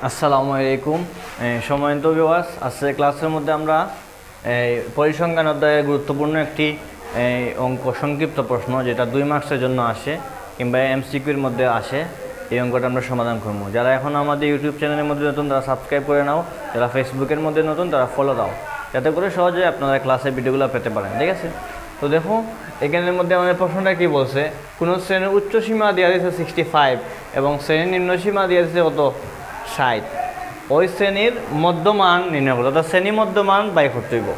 আসসালামু আলাইকুম সম্মানিত ভিউয়ার্স, আজকের ক্লাসের মধ্যে আমরা পরিসংখ্যান অধ্যায়ের গুরুত্বপূর্ণ একটি অঙ্ক সংক্ষিপ্ত প্রশ্ন, যেটা 2 মার্কসের জন্য আসে কিংবা এমসিকিউর মধ্যে আসে, এই অঙ্কটা আমরা সমাধান করব। যারা এখন আমাদের ইউটিউব চ্যানেলের মধ্যে নতুন তারা সাবস্ক্রাইব করে নাও, যারা ফেসবুকের মধ্যে নতুন তারা ফলো দাও, যাতে করে সহজে আপনারা ক্লাসের ভিডিওগুলো পেতে পারেন। ঠিক আছে, তো দেখো এখানের মধ্যে আমাদের প্রশ্নটা কী বলছে, কোনো শ্রেণীর উচ্চ সীমা দেওয়া দিয়েছে 65 এবং শ্রেণীর নিম্ন সীমা দেওয়া দিয়েছে কত 60। ওই শ্রেণীর মধ্যমান নির্ণয় করতে, অর্থাৎ শ্রেণী মধ্যমান বাই করতে হইব।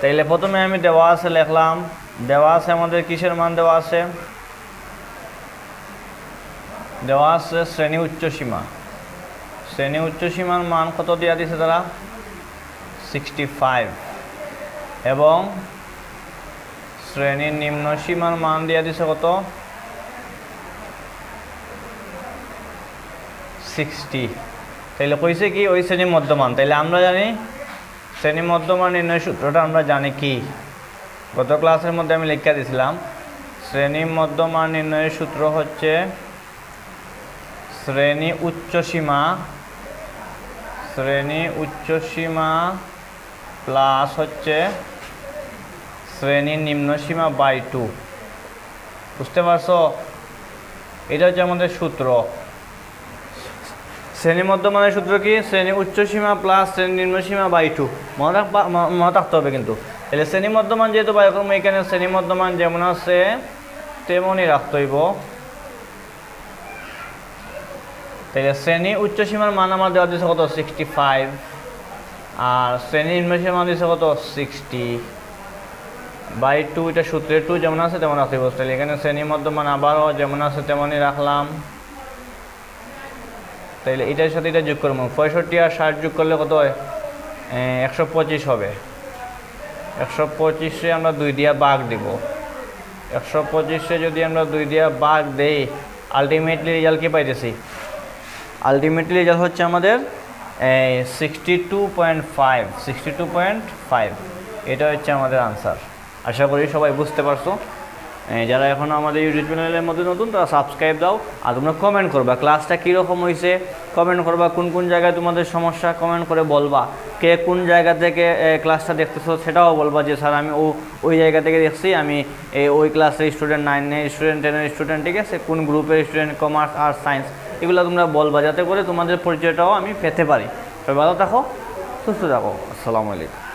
তাইলে প্রথমে আমি দেওয়া আছে লিখলাম, দেওয়া আছে আমাদের কিসের মান দেওয়া আছে, দেওয়া আছে শ্রেণী উচ্চ সীমা। শ্রেণী উচ্চ সীমার মান কত দেওয়া দিয়েছে তারা 65 এবং শ্রেণীর নিম্ন সীমার মান দেওয়া দিয়েছে কত 60। তাইলে কইছে কি ওই শ্রেণী মধ্যমান। তাইলে আমরা জানি শ্রেণী মধ্যমান নির্ণয় সূত্রটা আমরা জানি কি, গত ক্লাসের মধ্যে আমি লিখে দিয়েছিলাম। শ্রেণী মধ্যমান নির্ণয়ের সূত্র হচ্ছে শ্রেণী উচ্চ সীমা প্লাস হচ্ছে শ্রেণীর নিম্ন সীমা বাই 2। বুঝতে পারছো? এটা হচ্ছে আমাদের সূত্র। শ্রেণী মধ্যমানের সূত্র কি, শ্রেণী উচ্চ সীমা প্লাস শ্রেণী নিম্ন সীমা বাই 2। মনে রাখতে হবে কিন্তু। তাহলে শ্রেণী মধ্যমান যেহেতু বাই করবো, এখানে শ্রেণী মধ্যমান যেমন আছে তেমনই রাখতে হইব। তাহলে শ্রেণী উচ্চ সীমার মান আমার দেওয়া দিয়েছে কত 65 আর শ্রেণী নিম্ন সীমার মান দিয়েছে কত 60 বাই 2। এটা সূত্রের 2 যেমন আছে তেমন রাখতে হইব। তাহলে এখানে শ্রেণী মধ্যমান আবারও যেমন আছে তেমনই রাখলাম। তাইলে এটার সাথে এটা যোগ করবো, 65 আর 60 যোগ করলে কত হয় 125 হবে। 125-এ আমরা 2 দিয়া ভাগ দিব। 125-এ যদি আমরা 2 দিয়া ভাগ দেই, আলটিমেটলি রেজাল্ট কি পাইতেছি, আলটিমেটলি রেজাল্ট হচ্ছে আমাদের 62.5। এটা হচ্ছে আমাদের আনসার। আশা করি সবাই বুঝতে পারছো। যারা এখনও আমাদের ইউটিউব চ্যানেলের মধ্যে নতুন তারা সাবস্ক্রাইব দাও, আর তোমরা কমেন্ট করবা ক্লাসটা কীরকম হয়েছে, কমেন্ট করবা কোন কোন জায়গায় তোমাদের সমস্যা, কমেন্ট করে বলবা। কে কোন জায়গা থেকে ক্লাসটা দেখতেছো সেটাও বলবা, যে স্যার আমি ওই জায়গা থেকে দেখছি, আমি ওই ক্লাসের স্টুডেন্ট, 9-এর স্টুডেন্ট, 10-এর স্টুডেন্ট। ঠিক আছে, কোন গ্রুপের স্টুডেন্ট, কমার্স, আর্টস, সায়েন্স, এগুলো তোমরা বলবা, যাতে করে তোমাদের পরিচয়টাও আমি পেতে পারি। সবাই ভালো থাকো, সুস্থ থাকো। আসসালামু আলাইকুম।